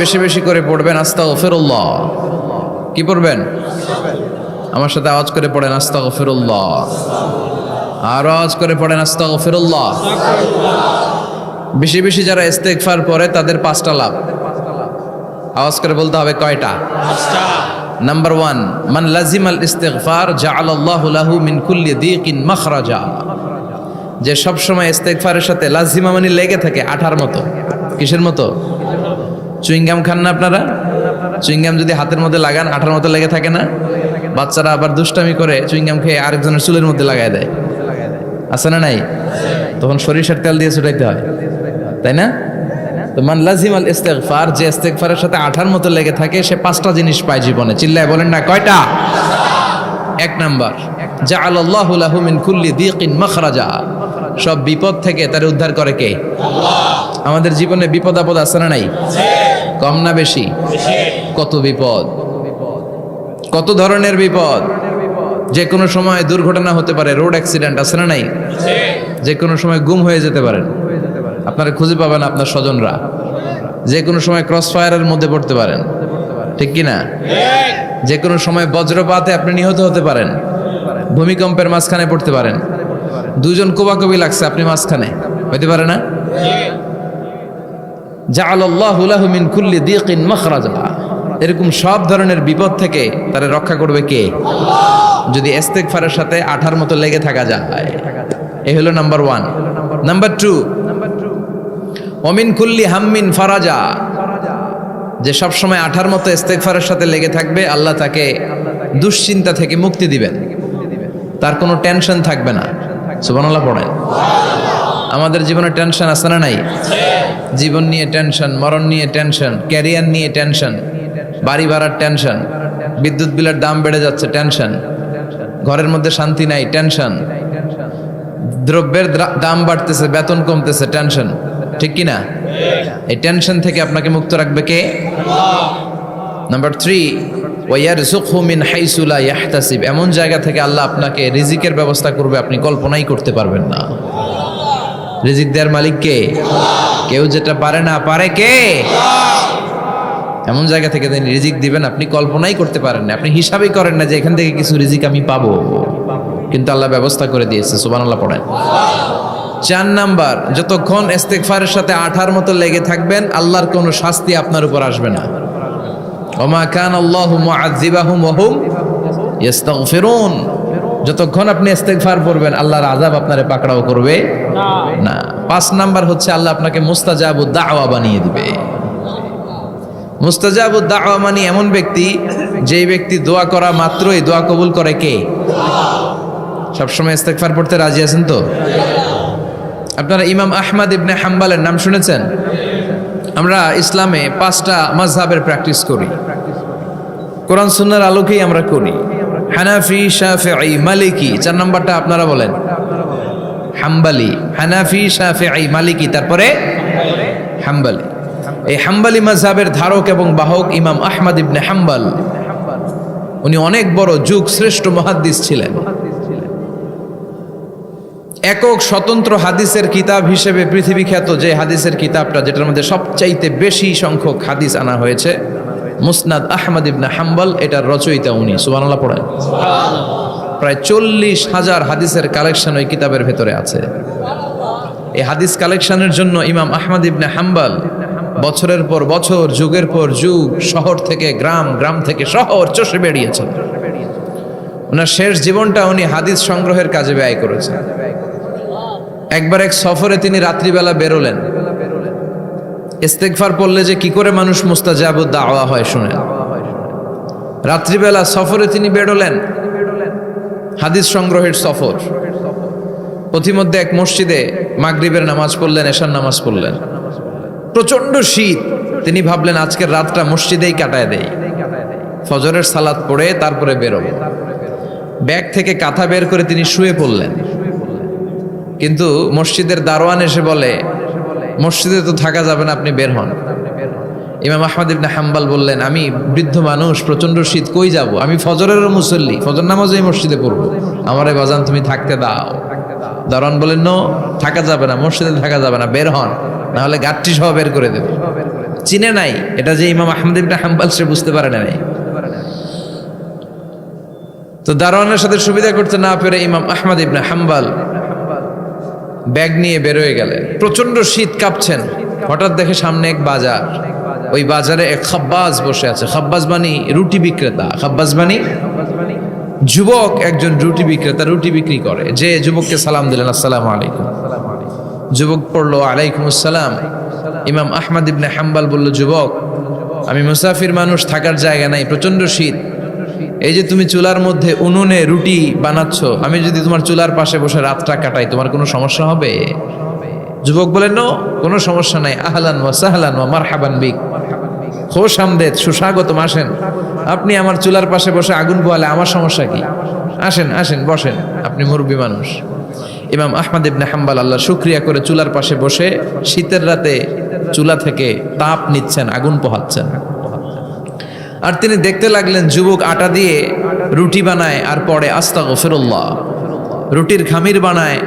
বেশি বেশি করে পড়বেন আস্তাগফিরুল্লাহ। কি পড়বেন? আমার সাথে আওয়াজ করে পড়েন আস্তাগফিরুল্লাহ। আর আওয়াজ করে পড়েন আস্তাগফিরুল্লাহ। বেশি বেশি যারা ইস্তেগফার পড়ে তাদের 5টা লাভ। আওয়াজ করে বলতে হবে কয়টা? 5টা। নাম্বার 1, মান লাজিমাল ইস্তিগফার জাআলাল্লাহু লাহু মিন কুল্লি দীকিন মাখরাজা। যে সব সময় ইস্তেগফারের সাথে লাজিমা মানে লেগে থাকে, আঠার মতো। কিসের মতো? চুইংগাম খান না আপনারা? চুইংগাম যদি হাতের মধ্যে লাগান আঠার মতো লেগে থাকে না? বাচ্চারা আবার দুষ্টামি করে চুইংগাম খেয়ে আরেকজনের চুলের মধ্যে লাগায় দেয়, আছে না নাই? তখন সরিষার তেল দিয়ে ছুটাইতে হয়, তাই না? তো মান লাজিমাল ইস্তিগফার, যে ইস্তিগফারের সাথে আঠার মতো লেগে থাকে সে 5টা জিনিস পায় জীবনে। চিল্লায় বলেন না কয়টা? 1 নাম্বার, জাআলাল্লাহু লাহু মিন কুল্লি দীকিন মাখরাজা। সব বিপদ থেকে তার উদ্ধার করে কে? আল্লাহ। আমাদের জীবনে বিপদ আপদ আছে না নাই? কম না বেশি? কত বিপদ, কত ধরনের বিপদ। যে কোনো সময় দুর্ঘটনা হতে পারে, রোড অ্যাক্সিডেন্ট, আছে না নাই? যে কোনো সময় গুম হয়ে যেতে পারেন, আপনারা খুঁজে পাবেন আপনার স্বজনরা। যে কোনো সময় ক্রস ফায়ারের মধ্যে পড়তে পারেন, ঠিক কি না? যে কোনো সময় বজ্রপাতে আপনি নিহত হতে পারেন, ভূমিকম্পের মাঝখানে পড়তে পারেন, দুজন কোবাকবি লাগছে আপনি মাঝখানে, হইতে পারে না? জাআলাল্লাহু লাহু মিন কুল্লি দীকিন মাখরাজা। এরকম সব ধরনের বিপদ থেকে তারে রক্ষা করবে কে? আল্লাহ। যদি ইস্তিগফারের সাথে আঠার মতো লেগে থাকা যায়। এই হলো নাম্বার 1। নাম্বার 2, ওমিন কুল্লি হাম্মিন ফারাজা। যে সব সময় আঠার মতো ইস্তিগফারের সাথে লেগে থাকবে, আল্লাহ তাকে দুশ্চিন্তা থেকে মুক্তি দিবেন, তার কোনো টেনশন থাকবে না। সুবহানাল্লাহ পড়েন। আমাদের জীবনে টেনশন আছে না নাই? জীবন নিয়ে টেনশন, মরণ নিয়ে টেনশন, ক্যারিয়ার নিয়ে টেনশন, বাড়ি ভাড়ার টেনশন, বিদ্যুৎ বিলের দাম বেড়ে যাচ্ছে টেনশন, ঘরের মধ্যে শান্তি নাই টেনশন, দ্রব্যের দাম বাড়তেছে, বেতন কমতেছে টেনশন, ঠিক কি না? এই টেনশন থেকে আপনাকে মুক্ত রাখবে কে? আল্লাহ। নাম্বার 3, ওয়ায়ারযুকহু মিন হাইসু লা ইয়াহতাসিব। এমন জায়গা থেকে আল্লাহ আপনাকে রিজিকের ব্যবস্থা করবে আপনি কল্পনাই করতে পারবেন না। রিজিক দেওয়ার মালিক কে? কেউ যেটা পারে না, পারে কে? এমন জায়গা থেকে তিনি রিজিক দিবেন আপনি কল্পনাই করতে পারেন না। আপনি হিসাবই করেন না যে এখান থেকে কিছু রিজিক আমি পাবো, কিন্তু আল্লাহ ব্যবস্থা করে দিয়েছে। সুবহানাল্লাহ পড়েন। 4 নাম্বার, যতক্ষণ ইস্তিগফারের সাথে আঠার মতো লেগে থাকবেন আল্লাহর কোনো শাস্তি আপনার উপর আসবে না। ওমা কানা আল্লাহু মুআযযিবাহুম ওয়া হুম ইস্তাগফিরুন। যতক্ষণ আপনি ইস্তিগফার পড়বেন আল্লাহর আযাব আপনারে পাকড়াও করবে না। 5 নাম্বার হচ্ছে আল্লাহ আপনাকে মুস্তাজাবুদ দাওয়া বানিয়ে দিবে। মুস্তাজাবুদ দাওয়া মানে এমন ব্যক্তি, যেই ব্যক্তি দোয়া করা মাত্রই দোয়া কবুল করে কে? আল্লাহ। সবসময় ইস্তিগফার পড়তে রাজি আছেন তো? আপনারা ইমাম আহমদ ইবনে হাম্বলের নাম শুনেছেন? আমরা ইসলামে 5টা মাযহাবের প্র্যাকটিস করি, কোরআন সুন্নাহর আলোকেই আমরা করি। হানাফি, শাফিঈ, মালিকি। 4 নাম্বারটা আপনারা বলেন। হাম্বলি, হানাফি, শাফিঈ, মালিকি, তারপরে হাম্বলি। এই হাম্বলি মাযহাবের ধারক এবং বাহক ইমাম আহমদ ইবনে হাম্বল। উনি অনেক বড় যুগ শ্রেষ্ঠ মুহাদ্দিস ছিলেন। একক স্বতন্ত্র হাদিসের কিতাব হিসেবে পৃথিবী খ্যাত যে হাদিসের কিতাবটা, যেটার মধ্যে সবচাইতে বেশি সংখ্যক হাদিস আনা হয়েছে, মুসনাদ আহমদ ইবনে হাম্বল, এটার রচয়িতা উনি। সুবহানাল্লাহ পড়েন। প্রায় 40,000 হাদিসের কালেকশন ওই কিতাবের ভেতরে আছে। এই হাদিস কালেকশনের জন্য ইমাম আহমদ ইবনে হাম্বল বছরের পর বছর, যুগের পর যুগ, শহর থেকে গ্রাম, গ্রাম থেকে শহর চষে বেরিয়েছেন। ওনার শেষ জীবনটা উনি হাদিস সংগ্রহের কাজে ব্যয় করেছেন। একবার এক সফরে তিনি রাত্রিবেলা বেরোলেন। ইস্তিগফার পড়লে যে কি করে মানুষ মুস্তাজাবুদ দাওয়া হয় শুনেন। রাত্রিবেলা সফরে তিনি বেরোলেন, হাদিস সংগ্রহের সফর। পথিমধ্যে এক মসজিদে মাগরিবের নামাজ পড়লেন, এশার নামাজ পড়লেন। প্রচন্ড শীত, তিনি ভাবলেন আজকের রাতটা মসজিদেই কাটায় দেই, ফজরের সালাত পড়ে তারপরে বেরোবো। ব্যাগ থেকে কাঁথা বের করে তিনি শুয়ে পড়লেন। কিন্তু মসজিদের দারোয়ান এসে বলে, মসজিদে তো থাকা যাবে না, আপনি বের হন। ইমাম আহমদ ইবনে হাম্বল বললেন, আমি বৃদ্ধ মানুষ, প্রচন্ড শীত, কই যাব? আমি ফজরেরও মুসল্লি, ফজর নামাজও এই মসজিদে পড়বো, আমারে বাজান তুমি থাকতে দাও। দারোয়ান বলেন, নো, থাকা যাবে না, মসজিদে থাকা যাবে না, বের হন, না হলে গাঠটি সহ বের করে দেবে। চিনে নাই এটা যে ইমাম আহমদ ইবনে হাম্বল, সে বুঝতে পারে নাই। তো দারোয়ানের সাথে সুবিধা করতে না পেরে ইমাম আহমদ ইবনে হাম্বল ব্যাগ নিয়ে বেরোয় গেলেন। প্রচন্ড শীত, কাঁপছেন। হঠাৎ দেখে সামনে এক বাজার, ওই বাজারে এক খাব্বাজ বসে আছে। খাব্বাজ মানে রুটি বিক্রেতা। খাব্বাজ মানে যুবক, একজন রুটি বিক্রেতা, রুটি বিক্রি করে। যে যুবককে সালাম দিলেন, আসসালামু আলাইকুম। যুবক পড়লো আলাইকুম আসসালাম। ইমাম আহমদ ইবনে হাম্বল বলল, যুবক, আমি মুসাফির মানুষ, থাকার জায়গা নাই, প্রচন্ড শীত। এই যে তুমি চুলার মধ্যে উনুনে রুটি বানাচ্ছ, আমি যদি তোমার চুলার পাশে বসে রাতটা কাটাই, তোমার কোনো সমস্যা হবে? যুবক বলেন, নো, কোনো সমস্যা নাই। আহলান ওয়া সাহলান ওয়া মারহাবান বিক, খোশ আমদেদ, সুস্বাগতম, আসেন। আপনি আমার চুলার পাশে বসে আগুন পোহালে আমার সমস্যা কি? আসেন আসেন, বসেন, আপনি মুরব্বী মানুষ। ইমাম আহমদ ইবনে হাম্বল আল্লাহর শুকরিয়া করে চুলার পাশে বসে শীতের রাতে চুলা থেকে তাপ নিচ্ছেন, আগুন পোহাচ্ছেন। আর তিনি দেখতে লাগলেন যুবক আটা দিয়ে রুটি বানায় আর পরে আস্তাগফিরুল্লাহ, রুটির খামির বানায়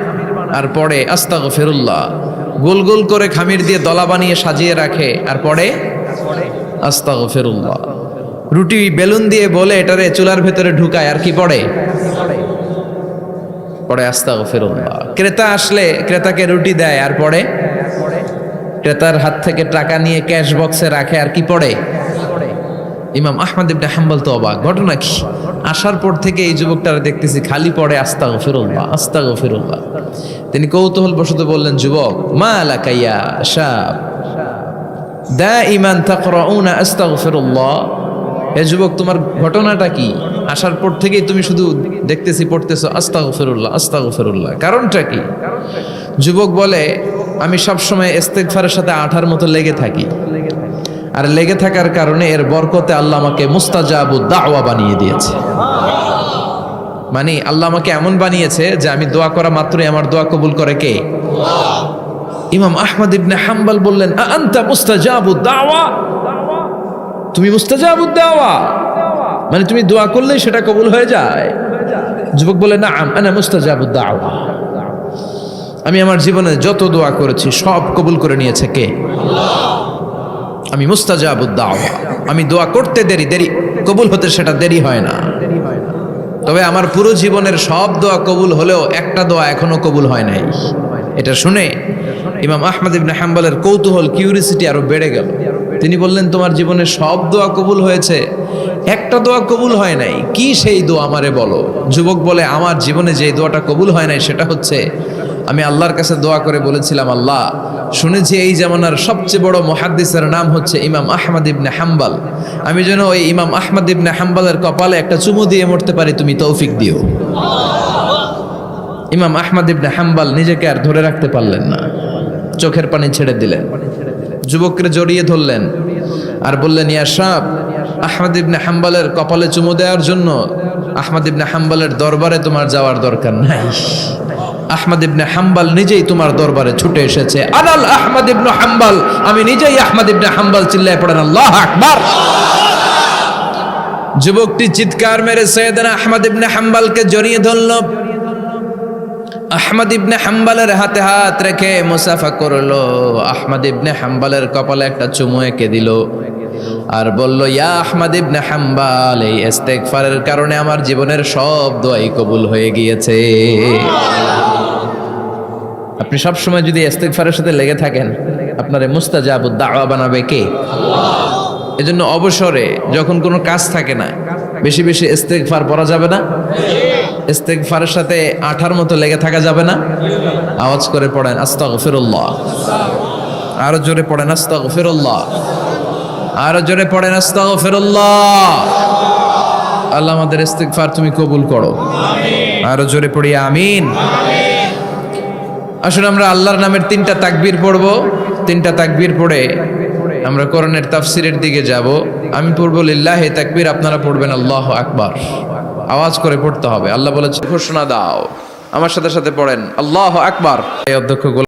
আর পরে আস্তাগফিরুল্লাহ, গোল গোল করে খামির দিয়ে দলা বানিয়ে সাজিয়ে রাখে আর পরে আস্তাগফিরুল্লাহ। রুটি বেলুন দিয়ে বলে এটারে চুলার ভেতরে ঢুকায় আর কি পড়ে আস্তাগফিরুল্লাহ। ক্রেতা আসলে ক্রেতাকে রুটি দেয় আর পরে ক্রেতার হাত থেকে টাকা নিয়ে ক্যাশ বক্সে রাখে আর কি পড়ে। ইমাম আহমদ ইবনে হাম্বল তো অবাক, ঘটনা কি? আসার পর থেকে এই যুবকটারে দেখতেছি খালি পড়ে আস্তাগফিরুল্লাহ আস্তাগফিরুল্লাহ। তিনি কৌতূহল বশত বললেন, যুবক, মা লাকা ইয়া শাব দাইমান তাকরাউনা আস্তাগফিরুল্লাহ। হে যুবক, তোমার ঘটনাটা কি? আসার পর থেকেই তুমি শুধু দেখতেছি পড়তেছো আস্তাগফিরুল্লাহ আস্তাগফিরুল্লাহ, কারণটা কি? যুবক বলে, আমি সবসময় ইস্তেগফারের সাথে আঠার মতো লেগে থাকি, আর লেগে থাকার কারণে এর বরকতে আল্লাহ আমাকে মুস্তাজাবুদ দাওয়া বানিয়ে দিয়েছে। মানে আল্লাহ আমাকে এমন বানিয়েছে যে আমি দোয়া করা মাত্রই আমার দোয়া কবুল করে কে? ইমাম আহমদ ইবনে হাম্বল বললেন, আনতা মুস্তাজাবুদ দাওয়া, তুমি মুস্তাজাবুদ দাওয়া, মানে তুমি দোয়া করলেই সেটা কবুল হয়ে যায়? যুবক বলে, নাআম আনা মুস্তাজাবুদ দাওয়া, আমি আমার জীবনে যত দোয়া করেছি সব কবুল করে নিয়েছে কে? আমি মুস্তাজাবুদ দাওয়া, আমি দোয়া করতে দেরি কবুল হতে সেটা দেরি হয় না। তবে আমার পুরো জীবনের সব দোয়া কবুল হলেও একটা দোয়া এখনো কবুল হয় নাই। এটা শুনে ইমাম আহমদ ইবনে হাম্বলের কৌতূহল, কিউরিসিটি আরো বেড়ে গেল। তিনি বললেন, তোমার জীবনে সব দোয়া কবুল হয়েছে, একটা দোয়া কবুল হয় নাই, কি সেই দোয়া আমারে বলো? যুবক বলে, আমার জীবনে যে দোয়াটা কবুল হয় নাই সেটা হচ্ছে, আমি আল্লাহর কাছে দোয়া করে বলেছিলাম, আল্লাহ, শুনেছি এই জামানার সবচেয়ে বড় মুহাদ্দিসের নাম হচ্ছে ইমাম আহমদ ইবনে হাম্বল, আমি যেন ওই ইমাম আহমদ ইবনে হাম্বলের কপালে একটা চুমু দিয়ে মরতে পারি, তুমি তৌফিক দিও। ইমাম আহমদ ইবনে হাম্বল নিজেকে আর ধরে রাখতে পারলেন না, চোখের পানি ছেড়ে দিলেন। যুবককে জড়িয়ে ধরলেন আর বললেন, ইয়া শাব, আহমদ ইবনে হাম্বলের কপালে চুমু দেওয়ার জন্য আহমদ ইবনে হাম্বলের দরবারে তোমার যাওয়ার দরকার নাই, আহমদ ইবনে হাম্বল নিজেই তোমার দরবারে ছুটে এসেছে। আনাল আহমদ ইবনে হাম্বল, আমি নিজেই আহমদ ইবনে হাম্বল। চিল্লায় পড়েন আল্লাহু আকবার। যুবকটি চিৎকার মেরে সাইয়েদনা আহমদ ইবনে হাম্বলকে জড়িয়ে ধরল। আহমদ ইবনে হাম্বলের হাতে হাত রেখে মুসাফা করলো। আহমদ ইবনে হাম্বলের কপালে একটা চুমু এঁকে দিল আর বলল, ইয়া আহমদ ইবনে হাম্বল, এই ইস্তেগফারের কারণে আমার জীবনের সব দোয়াই কবুল হয়ে গিয়েছে। আপনি সব সময় যদি ইস্তেগফারের সাথে লেগে থাকেন, আপনারে মুস্তাজাবুদ দাওয়া বানাবে কে? আল্লাহ। এজন্য অবসরে যখন কোনো কাজ থাকে না, বেশি বেশি ইস্তেগফার পড়া যাবে না? ইস্তেগফারের সাথে আঠার মতো লেগে থাকা যাবে না? আওয়াজ করে পড়েন আস্তাগফিরুল্লাহ, আরো জোরে পড়েন আস্তাগফিরুল্লাহ, আরো জোরে পড়েন আস্তাগফিরুল্লাহ। আল্লাহ আমাদের ইস্তেগফার তুমি কবুল করো, আরো জোরে পড়ি আমিন। আসুন আমরা আল্লাহর নামের 3টা তাকবীর পড়ব। 3টা তাকবীর পড়ে আমরা কোরআনের তাফসিরের দিকে যাব। আমি পড়ব লিল্লাহি তাকবীর, আপনারা পড়বেন আল্লাহু আকবার। আওয়াজ করে পড়তে হবে। আল্লাহ বলেছে ঘোষণা দাও, আমার সাথে সাথে পড়েন আল্লাহু আকবার। এই অধ্যক্ষ